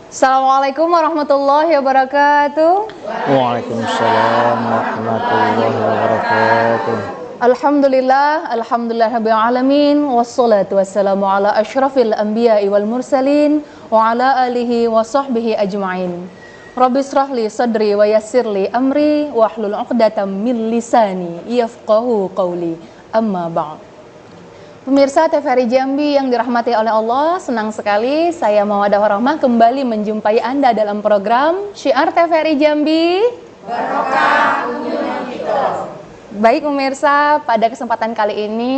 Assalamualaikum warahmatullahi wabarakatuh. Waalaikumsalam warahmatullahi wabarakatuh. Alhamdulillah rabbil alamin, wassalatu wassalamu ala asyrafil anbiya'i wal mursalin wa ala alihi wa sahbihi ajma'in. Rabbi israh li sadri wa yassir li amri wahlul 'uqdatam min lisani yafqahu qawli. Amma ba'd. Pemirsa TVRI Jambi yang dirahmati oleh Allah, senang sekali saya Mawadah Warahmah kembali menjumpai Anda dalam program Syiar TVRI Jambi. Barokah kunjungan kita. Baik pemirsa, pada kesempatan kali ini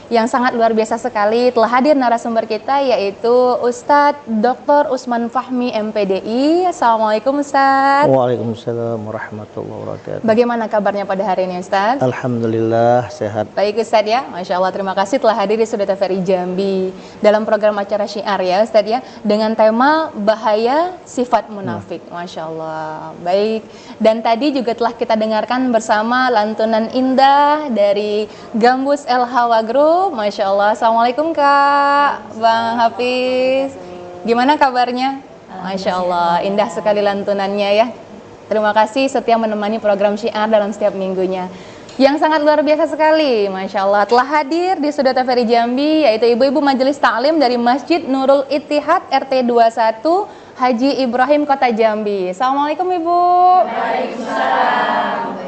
yang sangat luar biasa sekali telah hadir narasumber kita yaitu Ustadz Dr. Usman Fahmi MPDI. Assalamualaikum Ustadz. Waalaikumsalam warahmatullahi wabarakatuh. Bagaimana kabarnya pada hari ini Ustadz? Alhamdulillah sehat. Baik Ustadz ya, Masya Allah, terima kasih telah hadir di Studio TVRI Jambi dalam program acara Syiar ya Ustadz ya, dengan tema bahaya sifat munafik. Masya Allah. Baik, dan tadi juga telah kita dengarkan bersama lantunan indah dari Gambus El Hawa Group. Masya Allah. Assalamualaikum Kak, Bang Hafiz. Gimana kabarnya? Masya Allah, indah sekali lantunannya ya. Terima kasih setia menemani program Syiar dalam setiap minggunya. Yang sangat luar biasa sekali, Masya Allah, telah hadir di Studio TVRI Jambi, yaitu Ibu-Ibu Majelis Ta'lim dari Masjid Nurul Ittihad RT 21 Haji Ibrahim Kota Jambi. Assalamualaikum Ibu. Waalaikumsalam.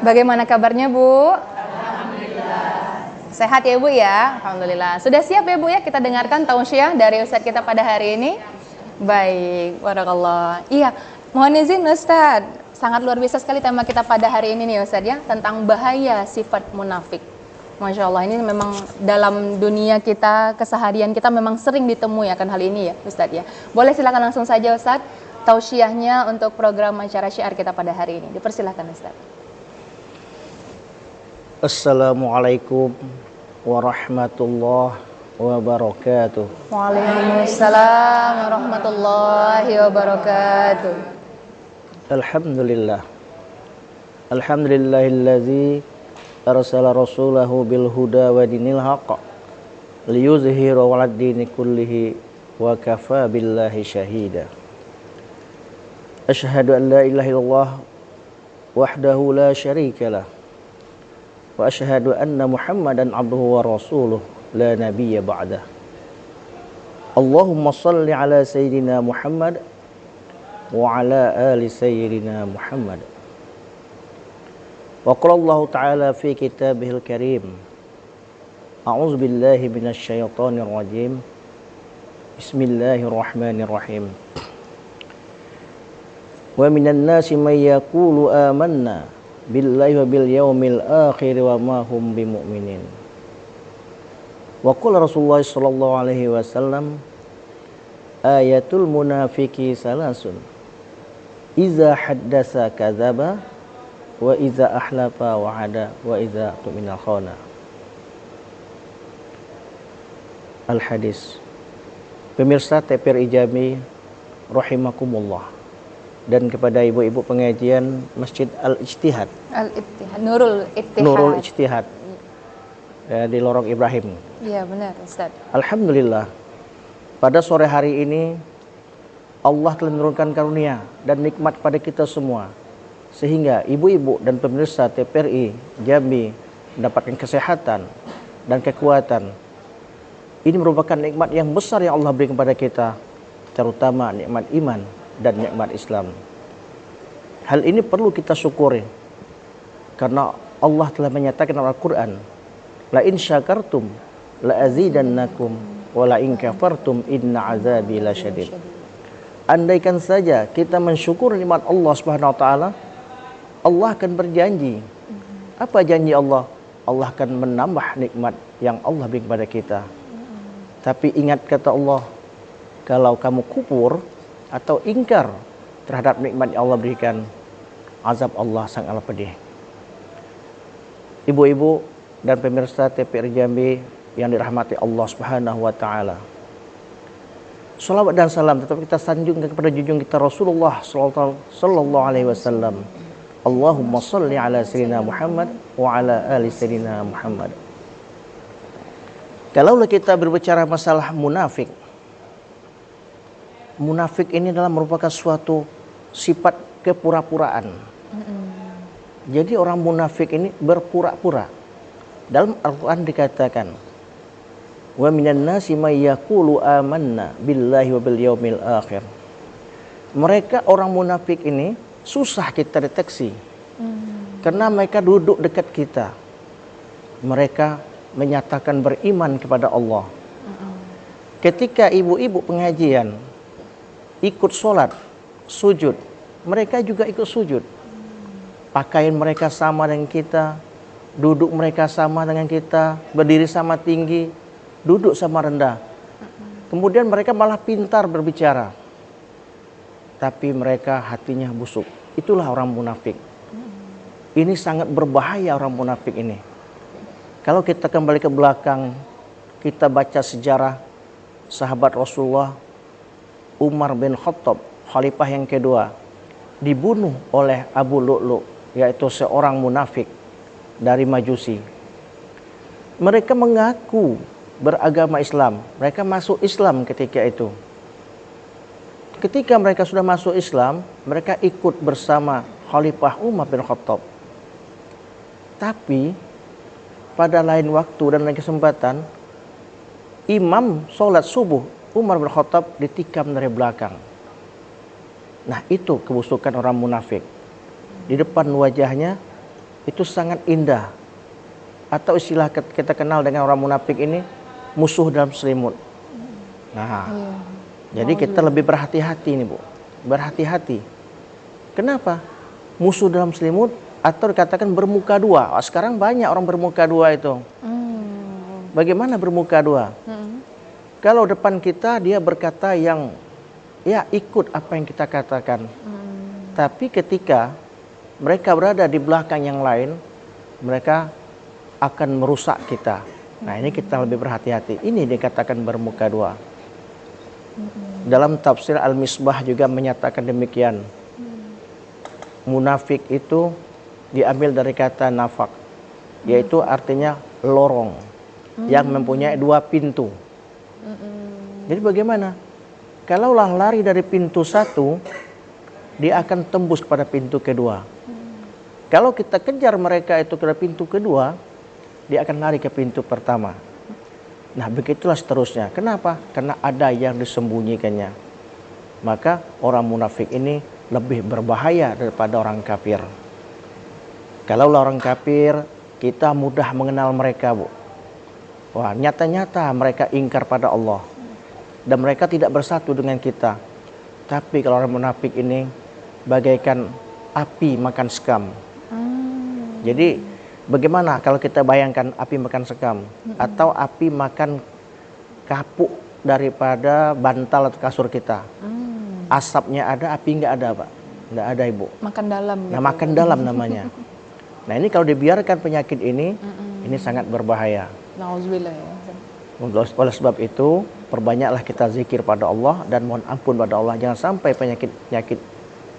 Bagaimana kabarnya Bu? Alhamdulillah. Sehat ya Bu ya? Alhamdulillah. Sudah siap ya Bu ya kita dengarkan tausiah dari Ustadz kita pada hari ini? Baik, barakallah. Iya, mohon izin Ustadz, sangat luar biasa sekali tema kita pada hari ini nih Ustadz ya, tentang bahaya sifat munafik. Masya Allah, ini memang dalam dunia kita, keseharian kita memang sering ditemui akan hal ini ya Ustadz ya. Boleh silakan langsung saja Ustadz, tausiahnya untuk program acara Syiar kita pada hari ini. Dipersilahkan Ustadz. Assalamualaikum warahmatullahi wabarakatuh. Waalaikumsalam warahmatullahi wabarakatuh. Alhamdulillah. Alhamdulillahillazi arsala rasulahu bil huda wa dinil haqq liyuzhira 'alad dini kullihi wa kafa billahi syahida. Asyhadu an la ilaha illallah wahdahu la syarikalah wa asyhadu anna Muhammadan abduhu wa rasuluh la nabiyya ba'dah. Allahumma salli ala sayyidina Muhammad wa ala ali sayyidina Muhammad. Wa qala Allah ta'ala fi kitabihil karim. A'udzu billahi minasy syaithanir rajim. Bismillahirrahmanirrahim. Wa minan nasi may yaqulu amanna billahi wa bil yaumil akhir wa ma hum bimu'minin. Wa qala Rasulullah sallallahu alaihi wasallam ayatul munafiqi salasun iza haddasa kadzaba wa iza ahlafa wa'ada wa iza tu'mina khana. Al hadis. Pemirsa TVRI Jambi rahimakumullah, dan kepada ibu-ibu pengajian Masjid Al-Ijtihad, Nurul Ittihad. Nurul Ijtihad ya, di Lorong Ibrahim. Iya benar Ustaz. Alhamdulillah, pada sore hari ini Allah telah menurunkan karunia dan nikmat pada kita semua, sehingga ibu-ibu dan pemirsa TVRI Jambi mendapatkan kesehatan dan kekuatan. Ini merupakan nikmat yang besar yang Allah beri kepada kita, terutama nikmat iman dan nikmat Islam. Hal ini perlu kita syukuri, karena Allah telah menyatakan dalam Al-Quran, la in syakartum la azidannakum wa la in kafartum inna azabi lasyadid. Andaikan saja kita mensyukur nikmat Allah Subhanahu wa taala, Allah akan berjanji. Apa janji Allah? Allah akan menambah nikmat yang Allah beri kepada kita. Tapi ingat kata Allah, kalau kamu kufur atau ingkar terhadap nikmat yang Allah berikan, azab Allah sangatlah pedih. Ibu-ibu dan pemirsa TVRI Jambi yang dirahmati Allah Subhanahu wa taala, salawat dan salam tetap kita sanjungkan kepada junjungan kita Rasulullah sallallahu alaihi wasallam. Allahumma shalli ala sayyidina Muhammad wa ala ali sayyidina Muhammad. Kalau kita berbicara masalah munafik, munafik ini adalah merupakan suatu sifat kepura-puraan. Jadi orang munafik ini berpura-pura. Dalam Al-Quran dikatakan, wa minan nasi may yaqulu amanna billahi wa bil yaumil akhir. Mereka orang munafik ini susah kita deteksi. Karena mereka duduk dekat kita. Mereka menyatakan beriman kepada Allah. Ketika ibu-ibu pengajian ikut sholat, sujud, mereka juga ikut sujud. Pakaian mereka sama dengan kita, duduk mereka sama dengan kita, berdiri sama tinggi, duduk sama rendah. Kemudian mereka malah pintar berbicara. Tapi mereka hatinya busuk. Itulah orang munafik. Ini sangat berbahaya orang munafik ini. Kalau kita kembali ke belakang, kita baca sejarah sahabat Rasulullah Umar bin Khattab, khalifah yang kedua, dibunuh oleh Abu Lu'lu', yaitu seorang munafik dari Majusi. Mereka mengaku beragama Islam, mereka masuk Islam ketika itu. Ketika mereka sudah masuk Islam, mereka ikut bersama Khalifah Umar bin Khattab. Tapi pada lain waktu dan lain kesempatan, imam sholat subuh Umar bin Khattab ditikam dari belakang. Nah, itu kebusukan orang munafik. Di depan wajahnya itu sangat indah. Atau istilah kita kenal dengan orang munafik ini, musuh dalam selimut. Nah, jadi kita lebih berhati-hati nih Bu. Berhati-hati. Kenapa? Musuh dalam selimut atau dikatakan bermuka dua. Sekarang banyak orang bermuka dua itu. Bagaimana bermuka dua? Kalau depan kita dia berkata yang ya ikut apa yang kita katakan. Tapi ketika mereka berada di belakang yang lain, mereka akan merusak kita. Nah, ini kita lebih berhati-hati. Ini dikatakan bermuka dua. Dalam tafsir Al-Misbah juga menyatakan demikian. Munafik itu diambil dari kata nafak, yaitu artinya lorong yang mempunyai dua pintu. Jadi bagaimana? Kalaulah lari dari pintu satu, dia akan tembus kepada pintu kedua. Kalau kita kejar mereka itu ke pintu kedua, dia akan lari ke pintu pertama. Nah, begitulah seterusnya. Kenapa? Karena ada yang disembunyikannya. Maka orang munafik ini lebih berbahaya daripada orang kafir. Kalau orang kafir, kita mudah mengenal mereka, Bu. Wah, nyata-nyata mereka ingkar pada Allah. Dan mereka tidak bersatu dengan kita. Tapi kalau orang munafik ini bagaikan api makan sekam. Jadi bagaimana kalau kita bayangkan api makan sekam atau api makan kapuk daripada bantal atau kasur kita. Asapnya ada, api nggak ada, Pak. Nggak ada, Ibu. Makan dalam. Nah, gitu. Makan dalam namanya. Nah, ini kalau dibiarkan penyakit ini sangat berbahaya. Nauzubillah ya. Oleh sebab itu, perbanyaklah kita zikir pada Allah dan mohon ampun pada Allah. Jangan sampai penyakit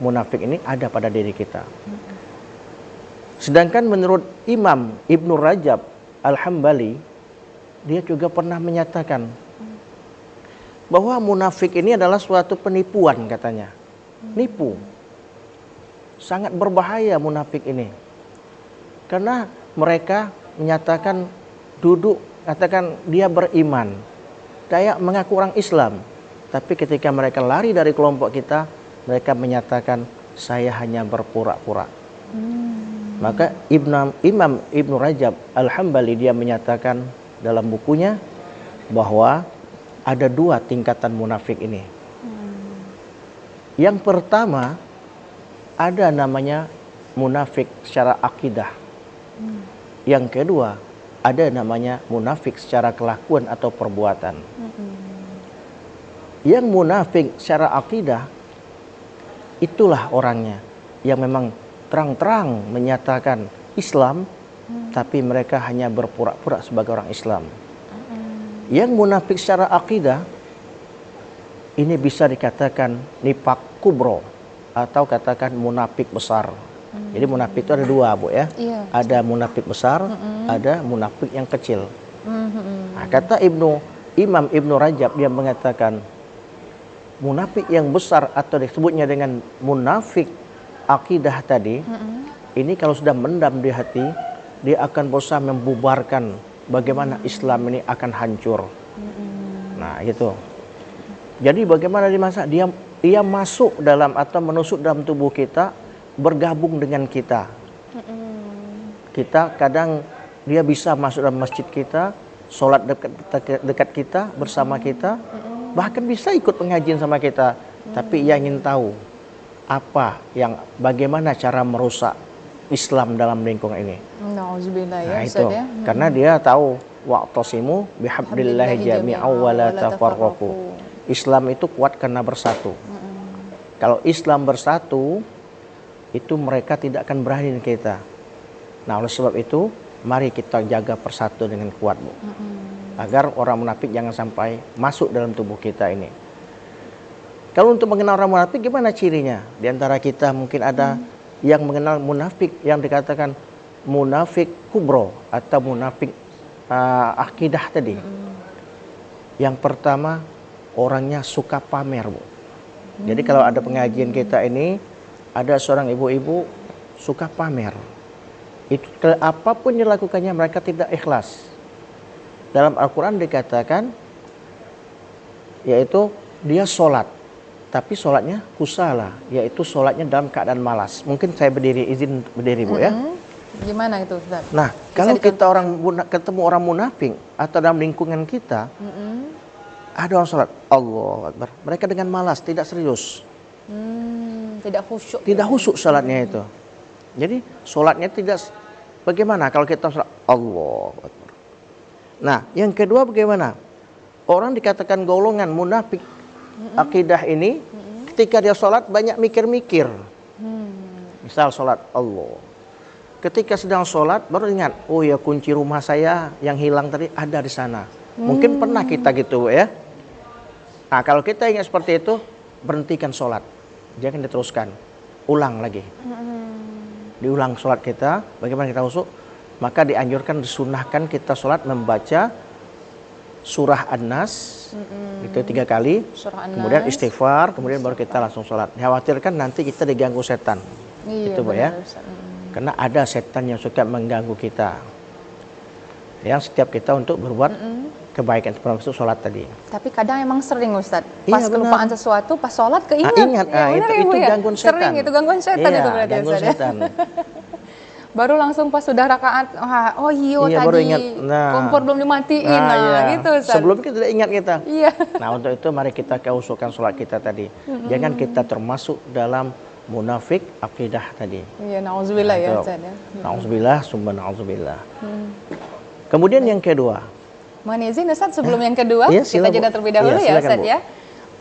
munafik ini ada pada diri kita. Sedangkan menurut Imam Ibnu Rajab Al-Hambali, dia juga pernah menyatakan bahwa munafik ini adalah suatu penipuan katanya. Nipu. Sangat berbahaya munafik ini. Karena mereka menyatakan duduk, katakan dia beriman. Kayak mengaku orang Islam. Tapi ketika mereka lari dari kelompok kita, mereka menyatakan saya hanya berpura-pura. Maka Imam Ibnu Rajab Al-Hambali dia menyatakan dalam bukunya bahwa ada dua tingkatan munafik ini. Yang pertama ada namanya munafik secara akidah. Yang kedua ada namanya munafik secara kelakuan atau perbuatan. Yang munafik secara akidah itulah orangnya yang memang terang-terang menyatakan Islam, tapi mereka hanya berpura-pura sebagai orang Islam. Yang munafik secara akidah ini bisa dikatakan nifak kubro atau katakan munafik besar. Jadi munafik itu ada dua, Bu ya. Iya. Ada munafik besar, ada munafik yang kecil. Nah, kata Imam Ibnu Rajab dia mengatakan munafik yang besar atau disebutnya dengan munafik akidah tadi, ini kalau sudah mendam di hati, dia akan berusaha membubarkan bagaimana Islam ini akan hancur. Nah, gitu. Jadi bagaimana dia masuk dalam atau menusuk dalam tubuh kita, bergabung dengan kita. Kita kadang dia bisa masuk dalam masjid kita, sholat dekat kita, bersama kita, bahkan bisa ikut pengajian sama kita. Tapi ia ingin tahu bagaimana cara merusak Islam dalam lingkungan ini. Nauzubillah ya, Nah itu, Ustaz ya. karena dia tahu wa'tasimu bihablillahi jami'an wa la tafarraqu. Islam itu kuat karena bersatu. Kalau Islam bersatu, itu mereka tidak akan berani dengan kita. Nah, oleh sebab itu, mari kita jaga persatu dengan kuat, Bu. Agar orang munafik jangan sampai masuk dalam tubuh kita ini. Kalau untuk mengenal orang munafik, gimana cirinya? Di antara kita mungkin ada yang mengenal munafik yang dikatakan munafik kubro atau munafik akidah tadi. Yang pertama, orangnya suka pamer, Bu. Jadi kalau ada pengajian kita ini, ada seorang ibu-ibu suka pamer. Itu apapun dilakukannya mereka tidak ikhlas. Dalam Al-Quran dikatakan, yaitu dia sholat, tapi sholatnya kusala, yaitu sholatnya dalam keadaan malas. Mungkin saya izin berdiri, Bu, ya. Gimana itu, Ustaz? Nah, kalau kita ketemu orang munafik atau dalam lingkungan kita, ada orang sholat, Allahu Akbar, mereka dengan malas, tidak serius. Tidak khusyuk. Tidak khusyuk sholatnya itu. Jadi sholatnya tidak. Bagaimana kalau kita sholat Allahu Akbar? Nah, yang kedua bagaimana? Orang dikatakan golongan munafik akidah ini, ketika dia sholat banyak mikir-mikir. Misal sholat Allah. Ketika sedang sholat baru ingat, oh ya kunci rumah saya yang hilang tadi ada di sana. Mungkin pernah kita gitu, ya. Nah, kalau kita ingat seperti itu, berhentikan sholat. Jangan diteruskan. Ulang lagi. Diulang sholat kita, bagaimana kita khusyuk? Maka dianjurkan, disunahkan kita sholat membaca surah An-Nas, itu 3 kali, kemudian istighfar, kemudian baru kita langsung sholat. Dikhawatirkan nanti kita diganggu setan. Iya, itu, Bu, ya. Karena ada setan yang suka mengganggu kita. Yang setiap kita untuk berbuat kebaikan, termasuk sholat tadi. Tapi kadang emang sering, Ustaz. Pas kelupaan sesuatu, pas sholat keingat. Ingat, itu gangguan setan. Sering itu gangguan setan, itu berarti, gangguan Ustaz, setan. Baru langsung pas sudah rakaat, iya, tadi baru ingat. kompor belum dimatiin, gitu, Ustaz. Sebelum kita tidak ingat kita. Iya. Nah, untuk itu mari kita khusyukkan sholat kita tadi. Jangan kita termasuk dalam munafik akidah tadi. Iya, nauzubillah ya, Ustaz. Nauzubillah, summa nauzubillah. Kemudian yang kedua. Mohon izin, Ustaz, sebelum yang kedua, kita jeda terlebih dahulu, ya, Ustaz, ya.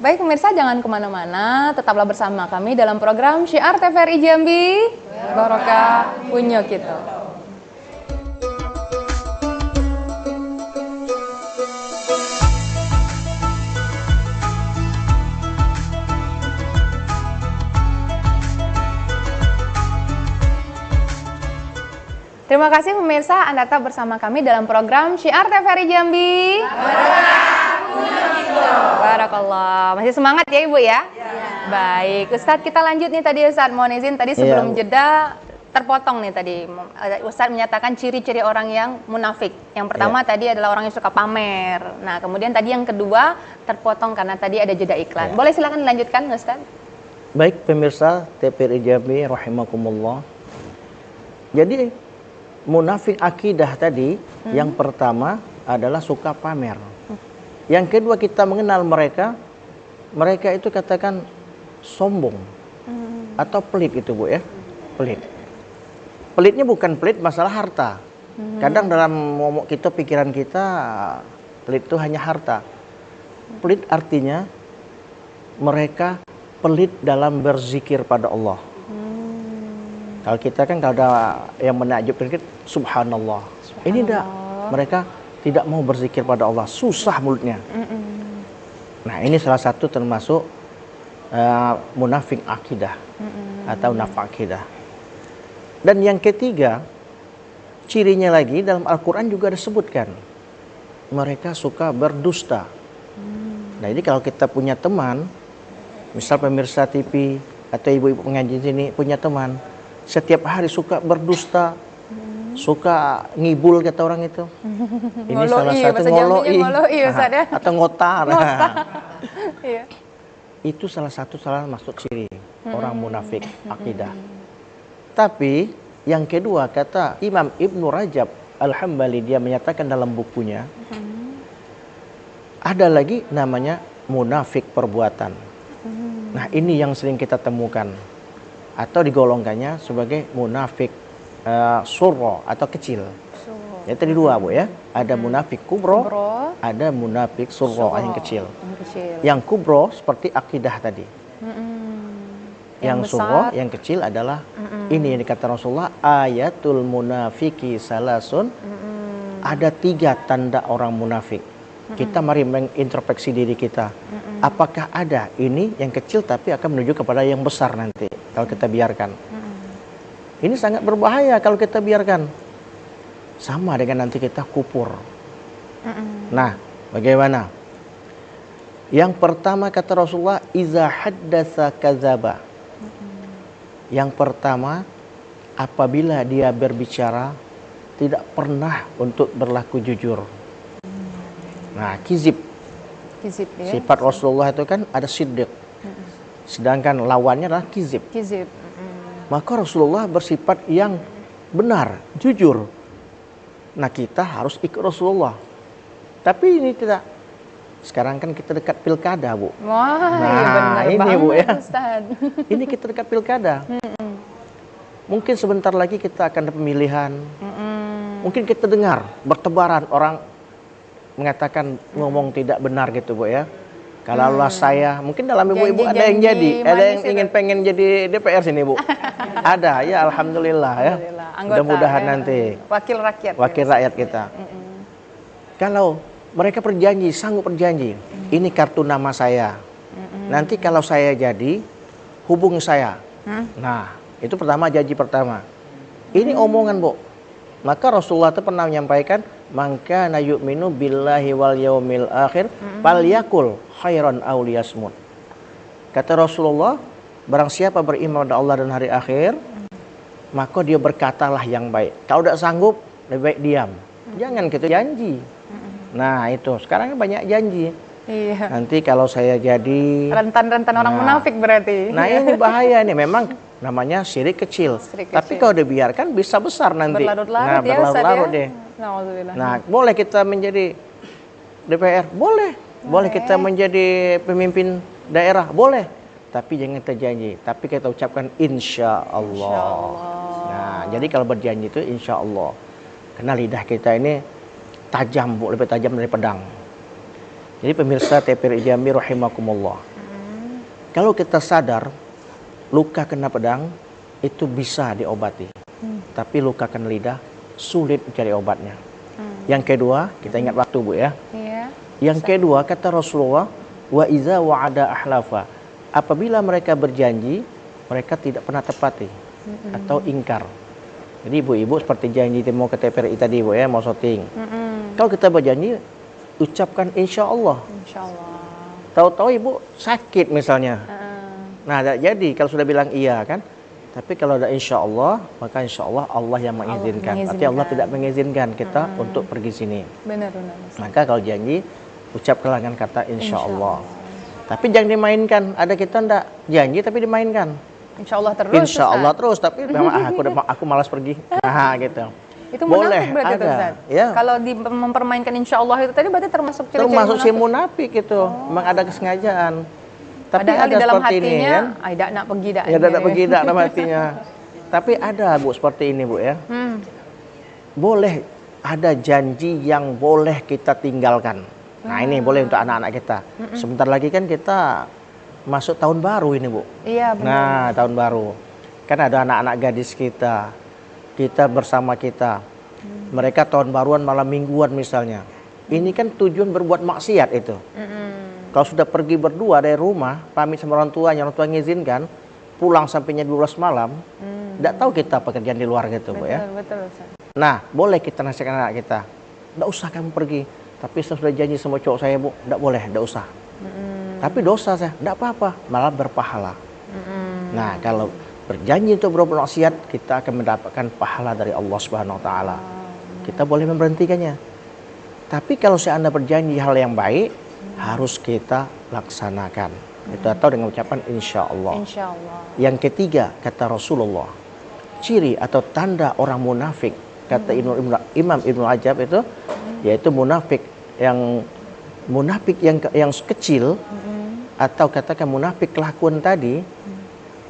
Baik pemirsa, jangan kemana-mana, tetaplah bersama kami dalam program Syiar TVRI Jambi, Barokah Punyo Kita. Terima kasih pemirsa, Anda tetap bersama kami dalam program Syiar TVRI Jambi. Barakallah. Masih semangat ya Ibu ya? Baik, Ustadz kita lanjut nih tadi Ustadz, mohon izin tadi sebelum jeda terpotong nih tadi. Ustadz menyatakan ciri-ciri orang yang munafik. Yang pertama tadi adalah orang yang suka pamer. Nah, kemudian tadi yang kedua terpotong karena tadi ada jeda iklan. Boleh silakan dilanjutkan Ustadz? Baik pemirsa TVRI Jambi rahimakumullah. Jadi munafik akidah tadi yang pertama adalah suka pamer. Yang kedua kita mengenal mereka itu katakan sombong atau pelit itu Bu ya, pelit. Pelitnya bukan pelit masalah harta. Kadang dalam momok kita, pikiran kita, pelit itu hanya harta. Pelit artinya mereka pelit dalam berzikir pada Allah. Kalau kita kan kalau ada yang menakjubkan kita, subhanallah. Ini tidak, mereka tidak mau berzikir pada Allah, susah mulutnya. Nah ini salah satu termasuk munafik akidah atau nafak akidah. Dan yang ketiga, cirinya lagi dalam Al-Quran juga disebutkan, mereka suka berdusta. Nah ini kalau kita punya teman Misal pemirsa TV atau ibu-ibu pengajian sini punya teman, setiap hari suka berdusta, suka ngibul kata orang itu. Ini Ngoloi, salah satu bahasa Jambinya ngoloi, Ustaz, ya. atau ngotar. Iya. Itu salah satu masuk ciri orang munafik akidah. Tapi yang kedua kata Imam Ibnu Rajab Al-Hambali, dia menyatakan dalam bukunya, ada lagi namanya munafik perbuatan. Nah, ini yang sering kita temukan atau digolongkannya sebagai munafik surro atau kecil. Ya, tadi dua, Bu, ya. Ada munafik kubro, ada munafik surro yang kecil. Yang kubro seperti akidah tadi. Yang surro, yang kecil adalah ini yang dikata Rasulullah, ayatul munafiki salasun. Ada 3 tanda orang munafik. Kita mari mengintrospeksi diri kita. Apakah ada ini yang kecil tapi akan menuju kepada yang besar nanti kalau kita biarkan. Ini sangat berbahaya kalau kita biarkan. Sama dengan nanti kita kupur. Nah, bagaimana? Yang pertama kata Rasulullah, iza haddatsa kadzaba. Yang pertama, apabila dia berbicara tidak pernah untuk berlaku jujur. Nah, kizib. Kizib, ya. Sifat Rasulullah itu kan ada siddiq. Sedangkan lawannya adalah kizib. Kizib. Maka Rasulullah bersifat yang benar, jujur. Nah, kita harus ikut Rasulullah. Tapi ini tidak. Sekarang kan kita dekat pilkada, Bu. Wah, nah, iya benar ini banget, Bu, ya. Ustaz. Ini kita dekat pilkada. Mungkin sebentar lagi kita akan ada pemilihan. Mungkin kita dengar bertebaran orang mengatakan ngomong tidak benar gitu, Bu, ya. Kalau saya, mungkin dalam ibu-ibu ada yang jadi, ada yang ingin pengen jadi DPR sini, Bu. Ada, ya, alhamdulillah, ya. Mudah-mudahan ya, nanti wakil rakyat kita. Kalau mereka berjanji, sanggup berjanji, ini kartu nama saya. Nanti kalau saya jadi, hubungi saya. Nah, itu pertama, janji pertama. Ini omongan, Bu. Maka Rasulullah itu pernah menyampaikan, man kana yu'minu billahi wal yaumil akhir falyakul khairan aw liyasmut. Kata Rasulullah, barang siapa beriman pada Allah dan hari akhir, maka dia berkatalah yang baik. Kalau tidak sanggup, lebih baik diam. Jangan kita janji. Nah, itu sekarang banyak janji. Iya. Nanti kalau saya jadi rentan-rentan orang munafik berarti. Nah, ini bahaya nih. Memang namanya syirik kecil. Tapi kalau dibiarkan bisa besar nanti. Berlarut-larut, berlarut-larut deh. Nah, boleh kita menjadi DPR, boleh. Boleh kita menjadi pemimpin daerah, boleh. Tapi jangan terjanji. Tapi kita ucapkan insya Allah. Nah, jadi kalau berjanji itu insya Allah. Karena lidah kita ini tajam, Bu, lebih tajam dari pedang. Jadi pemirsa TVRI Jambi rahimakumullah. Kalau kita sadar luka kena pedang itu bisa diobati. Tapi luka kena lidah sulit mencari obatnya. Yang kedua, kita ingat waktu, Bu, ya. Yang kedua kata Rasulullah, wa iza wa'ada ahlafa. Apabila mereka berjanji, mereka tidak pernah tepati atau ingkar. Jadi ibu-ibu seperti janji mau ke TVRI tadi, Bu, ya, mau syuting. Kalau kita berjanji, ucapkan insya Allah. Insya Allah. Tahu-tahu ibu sakit misalnya. Nah, jadi kalau sudah bilang iya kan. Tapi kalau ada insya Allah, maka insya Allah Allah yang mengizinkan. Tapi Allah tidak mengizinkan kita untuk pergi sini. Benar. Maka kalau janji, ucapkanlah dengan kata insya Allah. Tapi jangan dimainkan. Ada kita ndak janji tapi dimainkan. Insya Allah terus. Insya Allah terus. Tapi memang aku malas pergi. Nah, gitu. Itu boleh, berarti ada. Ustaz. Ya. Kalau mempermainkan insya Allah itu tadi berarti termasuk ciri-ciri termasuk si munafik itu. Memang ada kesengajaan. Tapi padahal ada di dalam seperti hatinya, ini kan. Tidak nak pergi dak. Ya, tidak pergi dak dalam hatinya. Tapi ada, Bu, seperti ini, Bu, ya. Boleh ada janji yang boleh kita tinggalkan. Nah, ini boleh untuk anak-anak kita. Sebentar lagi kan kita masuk tahun baru ini, Bu. Iya, benar. Nah, tahun baru. Kan ada anak-anak gadis kita bersama kita. Mereka tahun baruan malam mingguan misalnya. Ini kan tujuan berbuat maksiat itu. Kalau sudah pergi berdua dari rumah, pamit sama orang tua ngizinkan, pulang sampainya 12 malam, tidak tahu kita pekerjaan di luar gitu, Bu, ya. Betul. Nah, boleh kita nasihatkan anak kita, tidak usah kamu pergi. Tapi saya sudah janji sama cowok saya, Bu, tidak boleh, tidak usah. Tapi dosa saya, tidak apa-apa, malah berpahala. Nah, kalau berjanji untuk berbuat maksiat, kita akan mendapatkan pahala dari Allah Subhanahu wa taala. Kita boleh memberhentikannya. Tapi kalau Anda berjanji hal yang baik, harus kita laksanakan. Itu atau dengan ucapan insya Allah. Insya Allah. Yang ketiga, kata Rasulullah, ciri atau tanda orang munafik, kata Imam Ibnu Rajab itu, yaitu munafik yang kecil, atau katakan munafik kelakuan tadi.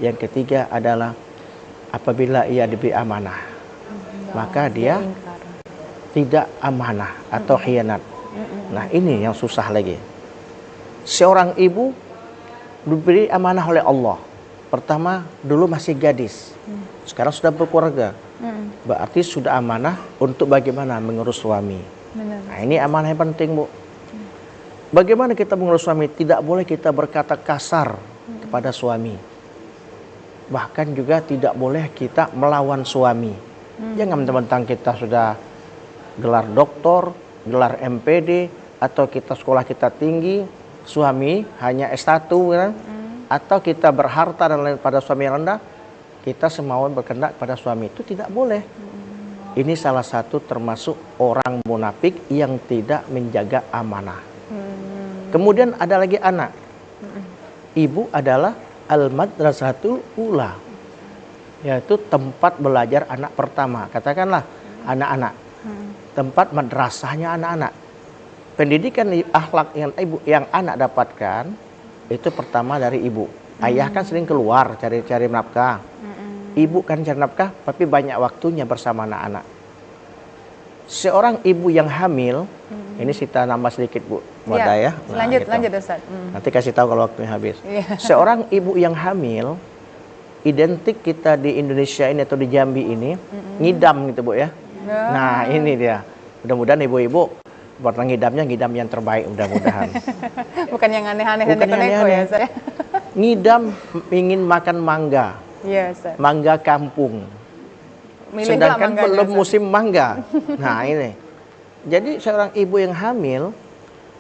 Yang ketiga adalah apabila ia diberi amanah, maka dia tidak amanah atau khianat. Nah, ini yang susah lagi. Seorang ibu diberi amanah oleh Allah. Pertama, dulu masih gadis, sekarang sudah berkeluarga. Berarti sudah amanah untuk bagaimana mengurus suami. Nah, ini amanah yang penting, Bu. Bagaimana kita mengurus suami? Tidak boleh kita berkata kasar kepada suami. Bahkan juga tidak boleh kita melawan suami. Jangan mentang-mentang kita sudah gelar doktor, gelar MPD, atau kita sekolah kita tinggi, suami hanya S1, kan? Atau kita berharta dan lain pada suami yang rendah, kita semauan berkehendak pada suami. Itu tidak boleh. Ini salah satu termasuk orang munafik yang tidak menjaga amanah. Kemudian ada lagi anak. Ibu adalah al-madrasatul ula, yaitu tempat belajar anak pertama. Katakanlah anak-anak, tempat madrasahnya anak-anak. Pendidikan akhlak yang anak dapatkan itu pertama dari ibu. Ayah kan sering keluar cari nafkah. Ibu kan cari nafkah, tapi banyak waktunya bersama anak-anak. Seorang ibu yang hamil, ini kita nambah sedikit, Bu Moda, ya. Nah, lanjut Ustaz. Nanti kasih tahu kalau waktunya habis. Yeah. Seorang ibu yang hamil, identik kita di Indonesia ini atau di Jambi ini, ngidam gitu, Bu, ya. Nah, ini dia. Mudah-mudahan ibu-ibu buat ngidam yang terbaik, mudah-mudahan. Bukan yang aneh-aneh Bukan yang neko-neko aneh-aneh. ya, saya. Ngidam ingin makan mangga. Iya, Ustaz. Mangga kampung. Milihlah Sedangkan mangganya, belum Ustaz. musim mangga. Nah, ini. Jadi seorang ibu yang hamil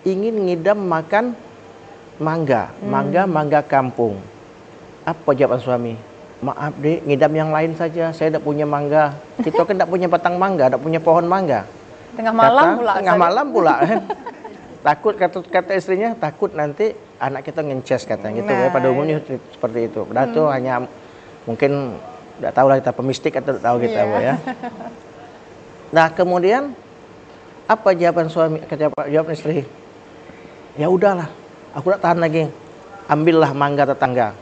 ingin ngidam makan mangga, mangga kampung. Apa jawaban suami? Maaf, Dek, ngidam yang lain saja. Saya tidak punya mangga. Kita kan tidak punya batang mangga, tidak punya pohon mangga. Tengah malam pula. Tengah malam pula. Takut, kata istrinya, takut nanti anak kita ngences, katanya gitu. Nah, Pada umumnya seperti itu. Padahal itu hanya mungkin tidak tahu lah kita pemistik atau tidak tahu kita, Bu, ya. Nah, kemudian apa jawaban suami? Jawab istri, ya udahlah, aku tidak tahan lagi. Ambillah mangga tetangga.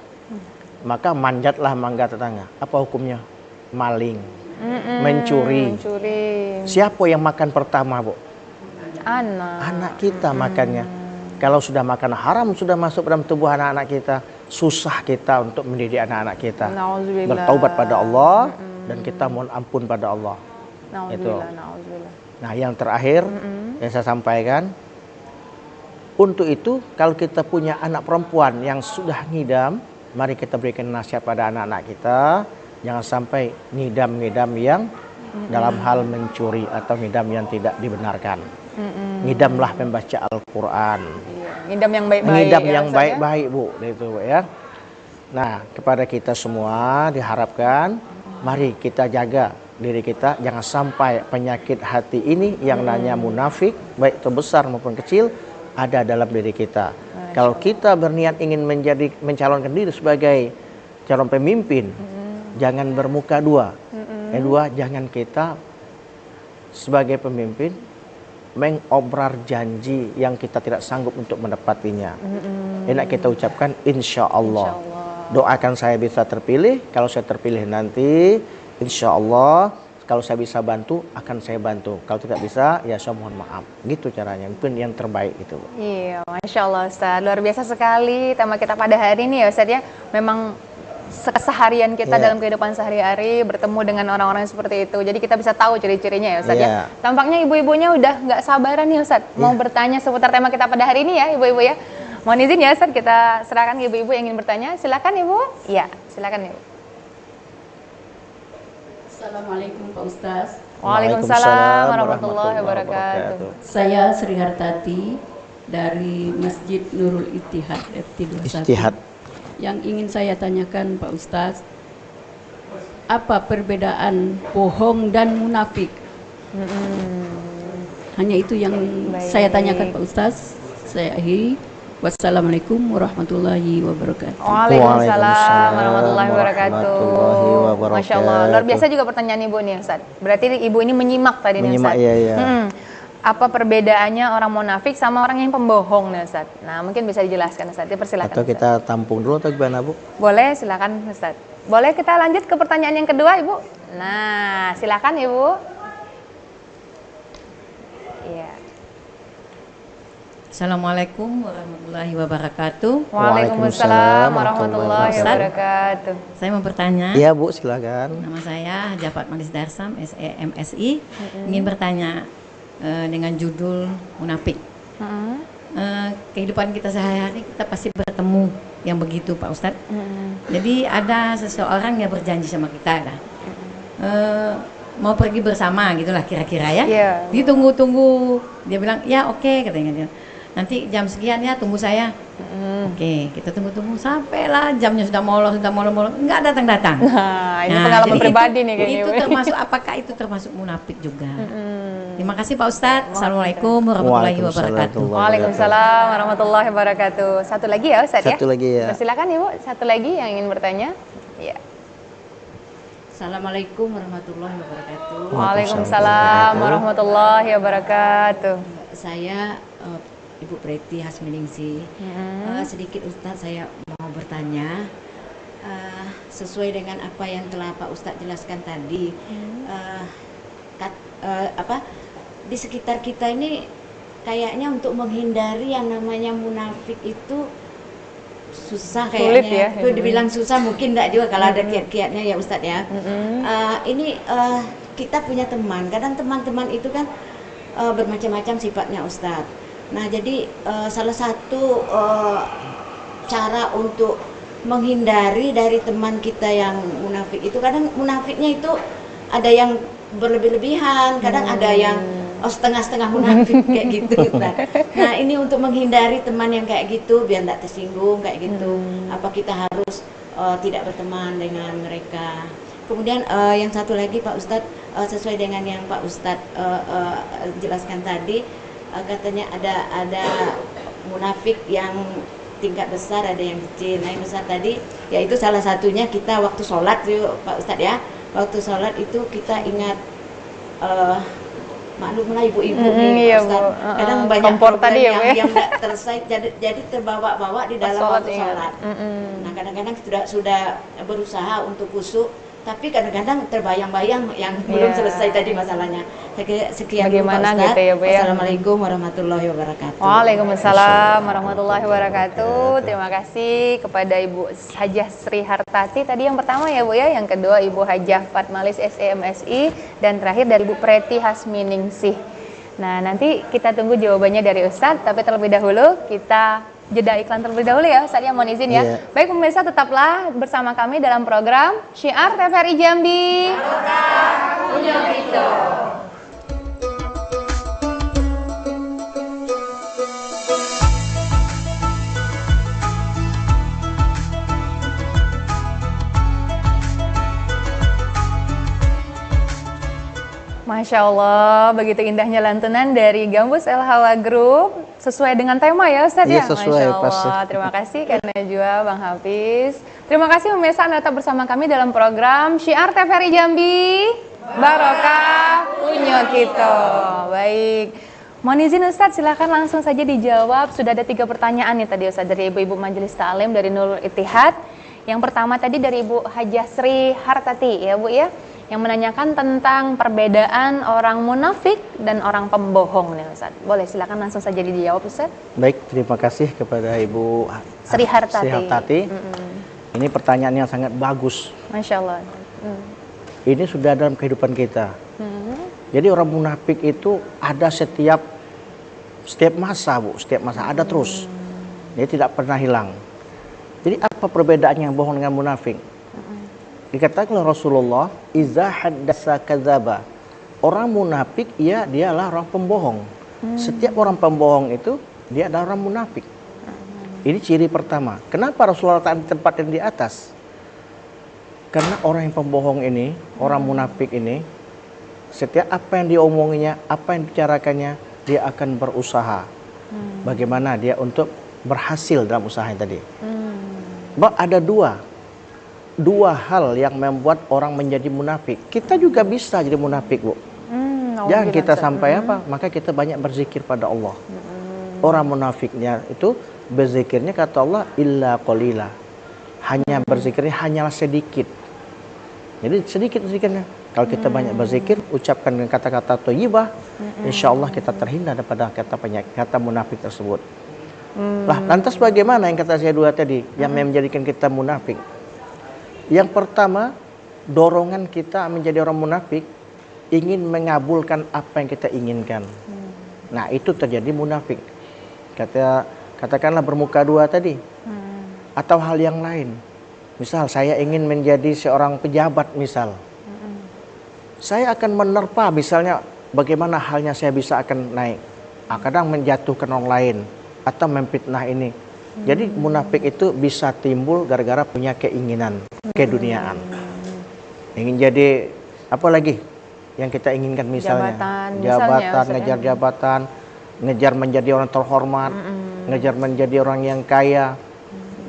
Maka manjatlah mangga tetangga. Apa hukumnya? Maling, mencuri. Siapa yang makan pertama, Bu? Anak kita makannya. Kalau sudah makan haram, sudah masuk dalam tubuh anak-anak kita, susah kita untuk mendidik anak-anak kita. Bertaubat pada Allah dan kita mohon ampun pada Allah. Itu. Nah, yang terakhir yang saya sampaikan, untuk itu kalau kita punya anak perempuan yang sudah ngidam, mari kita berikan nasihat pada anak-anak kita, jangan sampai ngidam-ngidam yang dalam hal mencuri atau ngidam yang tidak dibenarkan. Ngidamlah membaca Al-Quran. Ngidam yang baik-baik. Ngidam ya, yang Ustaz, baik-baik, Bu, itu, Bu, ya. Nah, kepada kita semua diharapkan, mari kita jaga diri kita, jangan sampai penyakit hati ini yang namanya munafik, baik itu besar maupun kecil, ada dalam diri kita. Kalau kita berniat ingin mencalonkan diri sebagai calon pemimpin, jangan bermuka dua. Yang kedua, jangan kita sebagai pemimpin mengobrar janji yang kita tidak sanggup untuk mendapatinya. Enak kita ucapkan insya Allah. Doakan saya bisa terpilih. Kalau saya terpilih nanti, insya Allah kalau saya bisa bantu, akan saya bantu. Kalau tidak bisa, ya saya mohon maaf. Gitu caranya, mungkin yang terbaik itu. Iya, Masya Allah Ustaz. Luar biasa sekali tema kita pada hari ini ya Ustaz, ya. Memang keseharian kita dalam kehidupan sehari-hari bertemu dengan orang-orang seperti itu. Jadi kita bisa tahu ciri-cirinya ya Ustaz, ya. Tampaknya ibu-ibunya udah nggak sabaran nih Ustaz, mau bertanya seputar tema kita pada hari ini ya ibu-ibu ya. Mohon izin ya Ustaz, kita serahkan ibu-ibu yang ingin bertanya. Silakan Ibu. Iya, silakan Ibu. Assalamualaikum Pak Ustaz. Waalaikumsalam warahmatullahi wabarakatuh. Saya Sri Hartati dari Masjid Nurul Ittihad FT 21. Istihad. Yang ingin saya tanyakan Pak Ustadz, apa perbedaan bohong dan munafik? Hanya itu yang saya tanyakan Pak Ustadz. Saya akhiri. Wassalamualaikum warahmatullahi wabarakatuh. Waalaikumsalam warahmatullahi wabarakatuh. warahmatullahi wabarakatuh. Masya Allah, luar biasa juga pertanyaan Ibu nih Ustaz. Berarti Ibu ini menyimak tadi nih Menyimak, Ustaz. iya. Apa perbedaannya orang munafik sama orang yang pembohong nih Ustaz? Nah mungkin bisa dijelaskan Ustaz, dipersilakan Atau Ustaz. kita tampung dulu atau gimana, Bu? Boleh, silakan Ustaz. Boleh kita lanjut ke pertanyaan yang kedua Ibu? Nah silakan Ibu. Iya. Assalamualaikum warahmatullahi wabarakatuh. Waalaikumsalam warahmatullahi wabarakatuh. Saya mau bertanya. Iya, Bu, silakan. Nama saya Jafat Malis Darsam, SEMSI. Ingin bertanya dengan judul munafik. Kehidupan kita sehari-hari kita pasti bertemu yang begitu, Pak Ustadz. Jadi ada seseorang yang berjanji sama kita lah. Mau pergi bersama gitulah kira-kira ya. Yeah. Ditunggu-tunggu. Dia bilang, "Ya, oke," katanya dia. Nanti jam sekian ya tunggu saya. Oke, kita tunggu-tunggu sampailah jamnya sudah molor, nggak datang-datang. Nah, ini pengalaman jadi pribadi nih kayaknya. Itu termasuk, apakah itu termasuk munafik juga? Terima kasih Pak Ustadz. Assalamualaikum warahmatullahi wabarakatuh. Waalaikumsalam warahmatullahi wabarakatuh. Satu lagi ya Ustadz ya? Satu lagi ya. Silakan Ibu, satu lagi yang ingin bertanya. Ya. Assalamualaikum warahmatullahi wabarakatuh. Waalaikumsalam warahmatullahi wabarakatuh. Saya Ibu Preti Hasminingsih. Sedikit Ustadz saya mau bertanya sesuai dengan apa yang telah Pak Ustadz jelaskan tadi. Di sekitar kita ini kayaknya untuk menghindari yang namanya munafik itu susah kayaknya. Sulit ya. Itu dibilang susah mungkin enggak juga kalau ada kiat-kiatnya ya Ustadz ya. Kita punya teman, kadang teman-teman itu kan bermacam-macam sifatnya Ustadz. Nah jadi salah satu cara untuk menghindari dari teman kita yang munafik itu, kadang munafiknya itu ada yang berlebih-lebihan, kadang ada yang setengah-setengah munafik kayak gitu. Nah ini untuk menghindari teman yang kayak gitu biar tidak tersinggung kayak gitu. Apa kita harus tidak berteman dengan mereka? Kemudian yang satu lagi Pak Ustadz, sesuai dengan yang Pak Ustadz jelaskan tadi, katanya ada munafik yang tingkat besar, ada yang kecil. Nah yang besar tadi, yaitu salah satunya kita waktu sholat yuk Pak Ustadz ya. Waktu sholat itu kita ingat maklumlah ibu-ibu nih Pak Ustadz. Kadang banyak problem yang tidak selesai, jadi terbawa-bawa di dalam waktu sholat. Nah kadang-kadang sudah berusaha untuk khusyuk, tapi kadang-kadang terbayang-bayang yang belum selesai tadi masalahnya. Sekian bagaimana Pak Ustadz. gitu ya Bu ya. Assalamualaikum warahmatullahi wabarakatuh. Waalaikumsalam warahmatullahi wabarakatuh. Terima kasih kepada Ibu Hajah Sri Hartati tadi yang pertama ya Bu ya, yang kedua Ibu Hajah Fatmalis SEMSI, dan terakhir dari Ibu Preti Hasminingsih. Nah nanti kita tunggu jawabannya dari Ustadz, tapi terlebih dahulu kita jeda iklan terlebih dahulu ya Ustadz ya, mohon izin ya. Baik pemirsa, tetaplah bersama kami dalam program Syiar TVRI Jambi. Punya kita. Masya Allah, begitu indahnya lantunan dari Gambus El Hawa Group sesuai dengan tema ya Ustadz ya? Sesuai, Masya Allah, pasti. terima kasih Kak Najwa, Bang Hafiz. Terima kasih pemirsa Anda tetap bersama kami dalam program Syiar TVRI Jambi, Barokah punya kita. Baik, mohon izin Ustadz, silahkan langsung saja dijawab. Sudah ada 3 pertanyaan nih tadi Ustadz dari Ibu-Ibu Majelis Ta'lim dari Nurul Ittihad. Yang pertama tadi dari Ibu Hajah Sri Hartati ya Bu ya, yang menanyakan tentang perbedaan orang munafik dan orang pembohong nih Ustaz. Boleh silakan langsung saja dijawab Ustaz. Baik, terima kasih kepada Ibu Sri Hartati. Sri Hartati. Ini pertanyaan yang sangat bagus. Masya Allah. Ini sudah dalam kehidupan kita. Jadi orang munafik itu ada setiap masa Bu, setiap masa ada terus. Dia tidak pernah hilang. Jadi apa perbedaannya bohong dengan munafik? Dikatakan oleh Rasulullah, iza haddasa kadzaba. Orang munafik dialah orang pembohong. Setiap orang pembohong itu dia adalah orang munafik. Ini ciri pertama. Kenapa Rasulullah tempatin di atas? Karena orang yang pembohong ini, orang munafik ini, setiap apa yang diomonginya, apa yang dibicarakannya, dia akan berusaha. Bagaimana dia untuk berhasil dalam usahanya tadi. Ada dua hal yang membuat orang menjadi munafik. Kita juga bisa jadi munafik, Bu. Jangan kita sampai apa, maka kita banyak berzikir pada Allah. Orang munafiknya itu berzikirnya kata Allah illa qalila. Hanya berzikirnya hanyalah sedikit. Jadi sedikit zikirnya. Kalau kita banyak berzikir, ucapkan dengan kata-kata thayyibah, insyaallah kita terhindar daripada kata munafik tersebut. Lah, lantas bagaimana yang kata saya dua tadi yang menjadikan kita munafik? Yang pertama, dorongan kita menjadi orang munafik ingin mengabulkan apa yang kita inginkan. Nah, itu terjadi munafik. Katakanlah bermuka dua tadi. Atau hal yang lain. Misal saya ingin menjadi seorang pejabat misal. Saya akan menerpa misalnya bagaimana halnya saya bisa akan naik. Kadang menjatuhkan orang lain atau memfitnah ini. Jadi munafik itu bisa timbul gara-gara punya keinginan keduniaan. Ingin jadi apa lagi yang kita inginkan misalnya? Jabatan, ngejar jabatan, ngejar menjadi orang terhormat, ngejar menjadi orang yang kaya.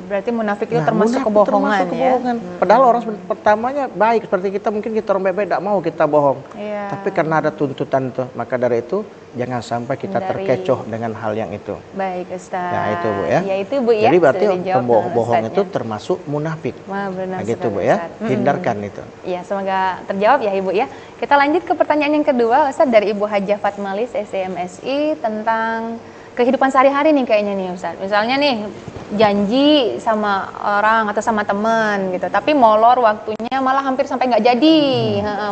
Berarti munafik itu termasuk kebohongan, ya? Padahal orang pertamanya baik seperti kita, mungkin kita orang baik-baik tidak mau kita bohong. Tapi karena ada tuntutan itu, maka dari itu jangan sampai kita terkecoh dengan hal yang itu. Baik, Ustaz. Nah, itu Bu ya. Ya itu Bu ya. Jadi berarti pembohong itu termasuk munafik. Wah, benar nah, gitu Bu ya. Hindarkan itu. Iya, semoga terjawab ya Ibu ya. Kita lanjut ke pertanyaan yang kedua, Ustaz, dari Ibu Hajah Fatmalis SCMSI tentang kehidupan sehari-hari nih kayaknya nih Ustaz. Misalnya nih janji sama orang atau sama teman gitu, tapi molor waktunya malah hampir sampai nggak jadi,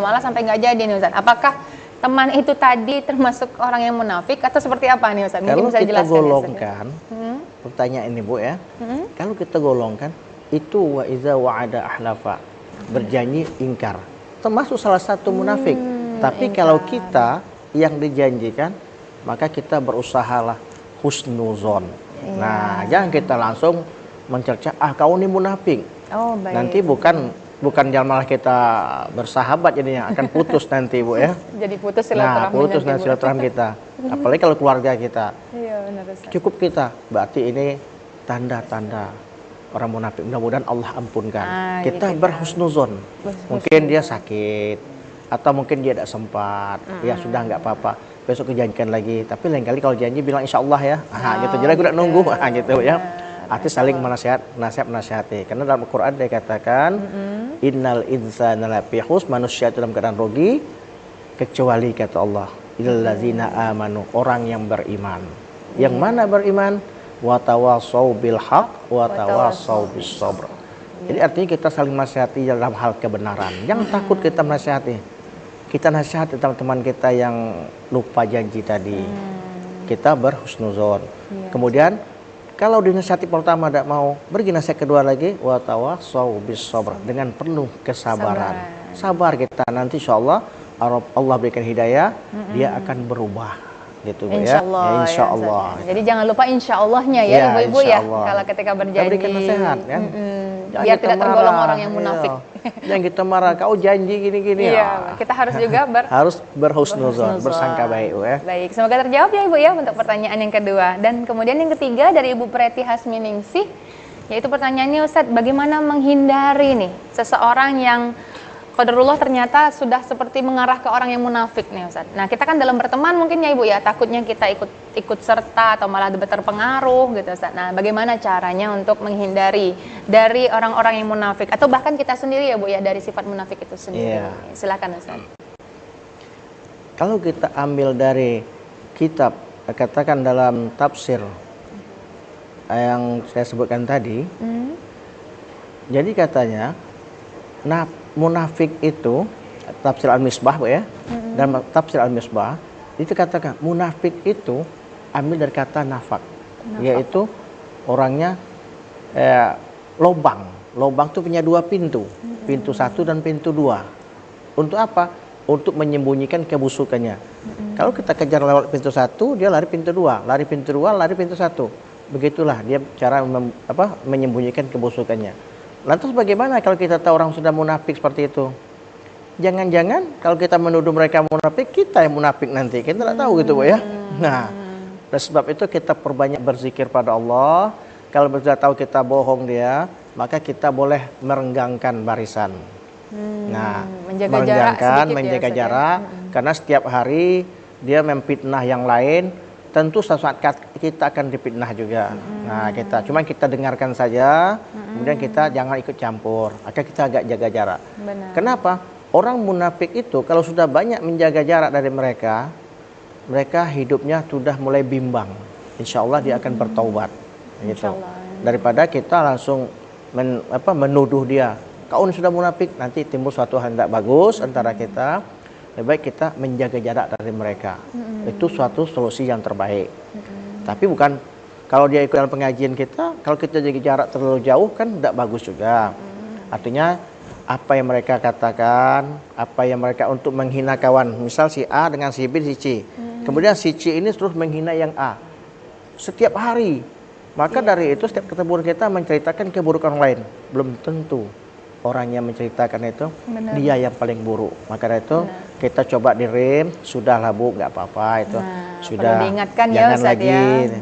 malah sampai nggak jadi nih Ustaz. Apakah teman itu tadi termasuk orang yang munafik atau seperti apa nih Ustaz? Mungkin bisa kita golongkan, pertanyaan ini Bu ya. Kalau kita golongkan itu wa iza wa'ada ahlafa, berjanji ingkar, termasuk salah satu munafik. Tapi kalau kita yang dijanjikan, maka kita berusahalah husnuzon. Nah, jangan kita langsung mencerca, kau ini munafik. Baik. Nanti bukan malah kita bersahabat jadinya, akan putus nanti Bu ya. Jadi putus silaturahmi. Nah, putus nanti silaturahmi kita. Apalagi kalau keluarga kita. Iya, benar Ustaz. Cukup kita. Berarti ini tanda-tanda orang munafik. Mudah-mudahan Allah ampunkan. Kita berhusnuzon. Mungkin dia sakit atau mungkin dia tidak sempat. Ya sudah, nggak apa-apa. Besok kejanjikan lagi, tapi lain kali kalau janji bilang insya Allah ya, gitu. Jadi aku udah nunggu, gitu ya. Arti saling menasihati. Karena dalam Al-Quran dia katakan, innal insana lafi khusr, manusia itu dalam keadaan rugi, kecuali kata Allah, illallazina amanu, orang yang beriman. Yang mana beriman? Wa tawassaw bil haq, wa tawassaw bis sabr. Jadi artinya kita saling menasihati dalam hal kebenaran. Jangan takut kita menasihati. Kita nasihati teman-teman kita yang lupa janji tadi. Kita berhusnuzon. Kemudian kalau dinasihati pertama tidak mau, beri nasihat kedua lagi, wa tawassaw bis sabr, dengan penuh kesabaran. Sabar kita, nanti insyaallah Allah berikan hidayah, dia akan berubah. Gitu ya. Insya Allah. Ya. Jadi jangan lupa insya Allahnya ya, ibu-ibu ya. Kalau ketika berjanji. Berikan nasihat ya. Biar tidak tergolong orang yang munafik. Jangan kita marah, kau janji gini-gini. Iya, kita harus juga harus berhusnuzon, bersangka baik ya. Baik, semoga terjawab ya Ibu ya untuk pertanyaan yang kedua. Dan kemudian yang ketiga dari Ibu Preti Hasminingsih, yaitu pertanyaannya Ustadz, bagaimana menghindari nih seseorang yang qadarullah ternyata sudah seperti mengarah ke orang yang munafik nih Ustadz. Nah, kita kan dalam berteman mungkin ya Ibu ya, takutnya kita ikut serta atau malah terpengaruh gitu Ustadz. Nah, bagaimana caranya untuk menghindari dari orang-orang yang munafik atau bahkan kita sendiri ya Bu ya, dari sifat munafik itu sendiri. Silakan Ustadz. Kalau kita ambil dari kitab, katakan dalam tafsir yang saya sebutkan tadi, jadi katanya munafik itu, tafsir Al-Misbah Bu ya, dan tafsir Al-Misbah itu katakan munafik itu ambil dari kata nafak. Yaitu orangnya lobang itu punya dua pintu, pintu satu dan pintu dua. Untuk apa? untuk menyembunyikan kebusukannya. Kalau kita kejar lewat pintu satu, dia lari pintu dua, lari pintu dua, lari pintu satu. Begitulah dia cara menyembunyikan kebusukannya. Lantas bagaimana kalau kita tahu orang sudah munafik seperti itu? Jangan-jangan kalau kita menuduh mereka munafik, kita yang munafik nanti. Kita tidak tahu gitu, Bu ya. Nah, oleh sebab itu kita perbanyak berzikir pada Allah. Kalau sudah tahu kita bohong dia, maka kita boleh merenggangkan barisan. Nah, menjaga jarak, karena setiap hari dia memfitnah yang lain, tentu suatu saat kita akan difitnah juga. Nah, cuman kita dengarkan saja, kemudian kita jangan ikut campur. Maka kita agak jaga jarak. Benar. Kenapa? Orang munafik itu kalau sudah banyak menjaga jarak dari mereka hidupnya sudah mulai bimbang. Insya Allah dia akan bertaubat. Gitu. Daripada kita langsung menuduh dia, kau ini sudah munafik, nanti timbul suatu hal tidak bagus antara kita. Lebih baik kita menjaga jarak dari mereka. Itu suatu solusi yang terbaik. Tapi bukan kalau dia ikut dalam pengajian kita, kalau kita jaga jarak terlalu jauh kan tidak bagus juga. Artinya apa yang mereka katakan, apa yang mereka untuk menghina kawan, misal si A dengan si B, si C. Kemudian si C ini terus menghina yang A setiap hari. Maka dari itu setiap ketemu kita menceritakan keburukan orang lain. Belum tentu orang yang menceritakan itu dia yang paling buruk. Maka dari itu kita coba direm, sudahlah Bu, nggak apa-apa itu. Sudah, diingatkan jangan ya, lagi. Ya.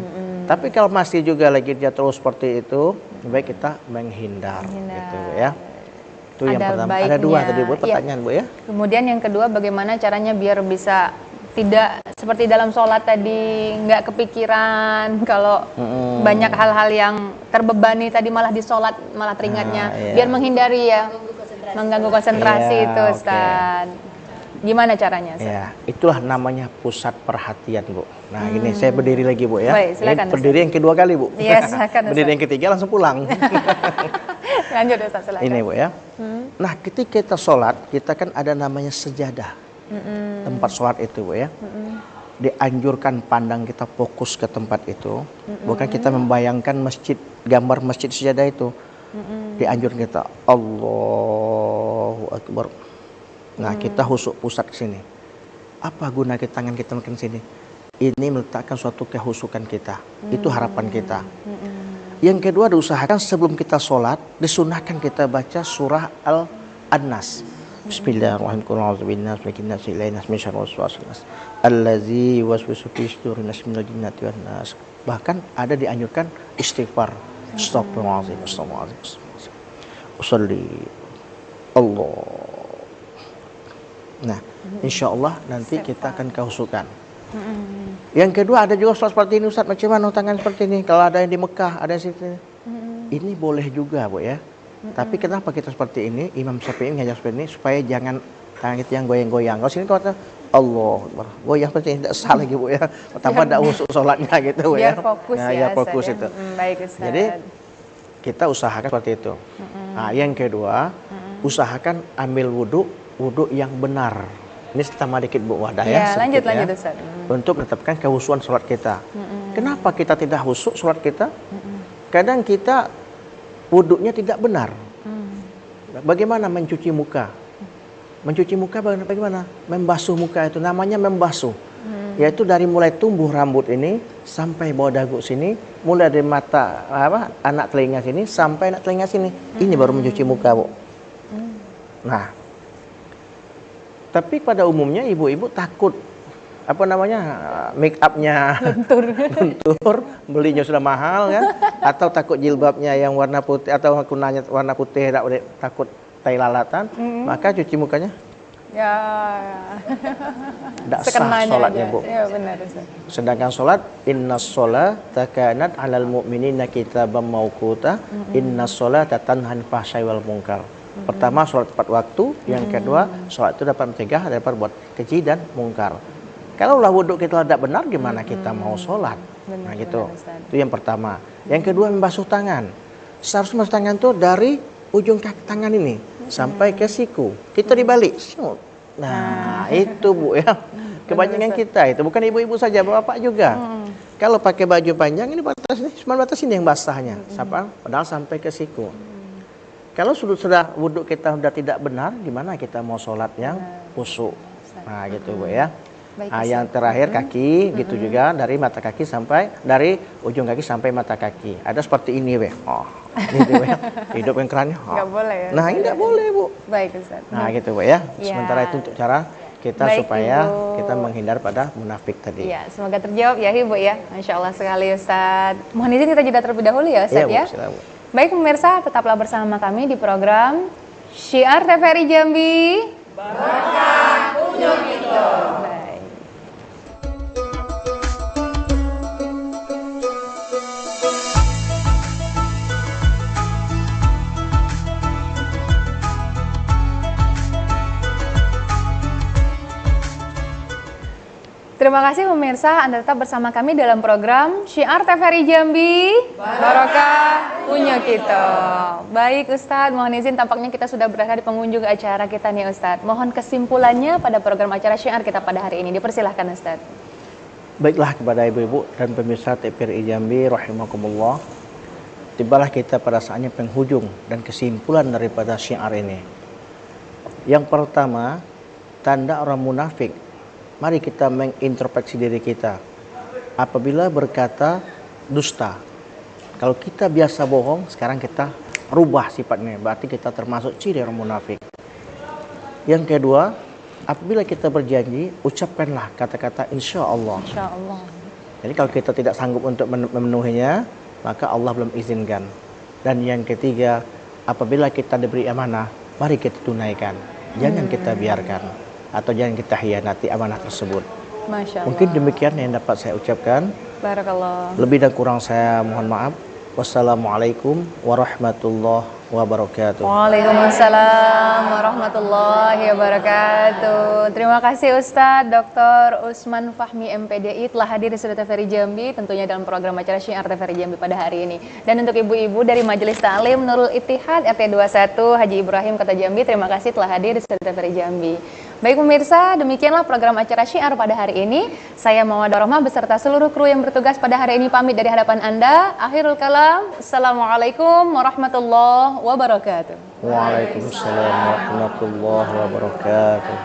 Tapi kalau masih juga lagi dia terus seperti itu, baik kita menghindar. Gitu ya. Itu yang pertama. Ada dua tadi Bu pertanyaan, Bu ya. Kemudian yang kedua, bagaimana caranya biar bisa tidak seperti dalam sholat tadi, nggak kepikiran kalau banyak hal-hal yang terbebani tadi malah di sholat malah teringatnya. Biar menghindari ya, mengganggu konsentrasi itu, Ustaz. Gimana caranya, Ustaz? Ya, itulah namanya pusat perhatian, Bu. Nah, ini saya berdiri lagi, Bu ya. Baik, silakan, ini berdiri yang kedua kali, Bu. Iya, silakan, Ustaz. Berdiri yang ketiga langsung pulang. Lanjut, Ustaz, silakan. Ini, Bu ya. Nah, ketika kita sholat, kita kan ada namanya sejadah. Tempat sholat itu, Bu ya. Dianjurkan pandang kita fokus ke tempat itu. Bukan kita membayangkan masjid, gambar masjid sejadah itu. Dianjurkan kita Allahu Akbar. Nah, kita husuk pusat ke sini. Apa guna kita tangan kita ke sini? Ini meletakkan suatu kehusukan kita. Itu harapan kita. Yang kedua, diusahakan sebelum kita sholat, disunahkan kita baca surah Al-Nas. Bismillahirrahmanirrahim. Allazi waswisu fi sudurin nas minal jinnati wan nas. Bahkan ada dianjurkan istighfar. Astagfirullahaladzim, astagfirullahaladzim. Usolli Allah. Nah, insya Allah nanti kita akan kehusukan. Yang kedua, ada juga sholat seperti ini, Ustaz. Macam mana tangan seperti ini? Kalau ada yang di Mekah, ada yang sini. Ini boleh juga, Bu ya. Tapi kenapa kita seperti ini? Imam Syafi'i mengajar seperti ini supaya jangan tangan kita yang goyang-goyang. Kalau sini kata Allah, goyang seperti ini tidak sah lagi, Bu ya. Tambah tidak husuk sholatnya gitu, Bu ya. Biar fokus nah, ya, fokus Ustaz, itu. Baik, Ustaz. Jadi kita usahakan seperti itu. Nah, yang kedua, usahakan ambil wudhu yang benar. Ini pertama dikit, Bu, wadah ya. Lanjut, ya, Ustaz. untuk menetapkan kehusuan sholat kita. Kenapa kita tidak husuk sholat kita? Kadang kita wudhunya tidak benar. Bagaimana mencuci muka? Mencuci muka bagaimana? Membasuh muka itu namanya membasuh. Yaitu dari mulai tumbuh rambut ini sampai bawah dagu sini, mulai dari mata anak telinga sini sampai anak telinga sini. Ini baru mencuci muka, Bu. Nah, tapi pada umumnya ibu-ibu takut make upnya lentur, belinya sudah mahal kan, atau takut jilbabnya yang warna putih atau kunanya warna putih takut tai lalatan, maka cuci mukanya tidak sah sholatnya, Bu. Ya, benar, Ustaz. Sedangkan sholat innas sholata kanat 'alal mu'minina kitaban mauquta, innas sholata tanha 'anil fahsya'i wal munkar. Pertama, sholat tepat waktu. Yang kedua, sholat itu dapat mencegah daripada buat keji dan mungkar. Kalau wudhu kita tidak benar, gimana kita mau sholat? Nah gitu. Itu yang pertama. Yang kedua, membasuh tangan. Seharusnya membasuh tangan itu dari ujung kaki tangan ini sampai ke siku. Kita dibalik. Nah, itu, Bu ya. Kebanyakan kita itu bukan ibu-ibu saja, bapak juga. Kalau pakai baju panjang ini cuma batas ini yang basahnya. Padahal sampai ke siku. Kalau sudah wudhu kita sudah tidak benar, gimana kita mau sholat yang khusyuk? Ustaz. Nah, gitu Bu ya. Baik, Nah, Ustaz. yang terakhir kaki, gitu juga dari mata kaki sampai dari ujung kaki sampai mata kaki. Ada seperti ini, Bu. Oh, gitu Bu ya. Hidup yang kerannya. Oh. Nggak boleh ya. Nah, ini nggak boleh, Bu. Baik, Ustaz. Nah, gitu Bu ya. Ya. Sementara itu untuk cara kita Baik, supaya Ibu. kita menghindar pada munafik tadi. Iya, semoga terjawab ya Ibu ya. Masya Allah sekali Ustaz. Mohon izin kita jeda terlebih dahulu ya Ustaz Bu, ya. silakan, Bu. Baik pemirsa, tetaplah bersama kami di program Syiar TVRI Jambi. Baik. Terima kasih pemirsa, Anda tetap bersama kami dalam program Syiar TVRI Jambi, Barokah punya kita. Baik Ustadz, mohon izin tampaknya kita sudah berada di penghujung acara kita nih Ustadz. Mohon kesimpulannya pada program acara Syiar kita pada hari ini, dipersilahkan Ustadz. Baiklah kepada ibu-ibu dan pemirsa TVRI Jambi rahimakumullah. Tibalah kita pada saatnya penghujung dan kesimpulan daripada syiar ini. Yang pertama, tanda orang munafik. Mari kita mengintrospeksi diri kita. Apabila berkata dusta. Kalau kita biasa bohong, sekarang kita rubah sifatnya. Berarti kita termasuk ciri orang munafik. Yang kedua, apabila kita berjanji, ucapkanlah kata-kata insya Allah. Insya Allah. Jadi kalau kita tidak sanggup untuk memenuhinya, maka Allah belum izinkan. Dan yang ketiga, apabila kita diberi amanah, mari kita tunaikan. Jangan kita biarkan. Atau jangan kita hianati amanah tersebut. Masya Allah. Mungkin demikian yang dapat saya ucapkan. Barakallah. Lebih dan kurang saya mohon maaf. Wassalamualaikum warahmatullahi wabarakatuh. Waalaikumsalam warahmatullahi wabarakatuh. Terima kasih Ustadz Dr. Usman Fahmi MPDI telah hadir di Studio TVRI Jambi tentunya dalam program acara Syiar TVRI Jambi pada hari ini. Dan untuk ibu-ibu dari Majelis Ta'lim Nurul Ittihad RT 21 Haji Ibrahim Kota Jambi, terima kasih telah hadir di Studio TVRI Jambi. Baik pemirsa, demikianlah program acara Syiar pada hari ini. Saya Mawadah Rohmah beserta seluruh kru yang bertugas pada hari ini pamit dari hadapan Anda. Akhirul kalam, Assalamualaikum warahmatullahi wabarakatuh. Waalaikumsalam warahmatullahi wabarakatuh.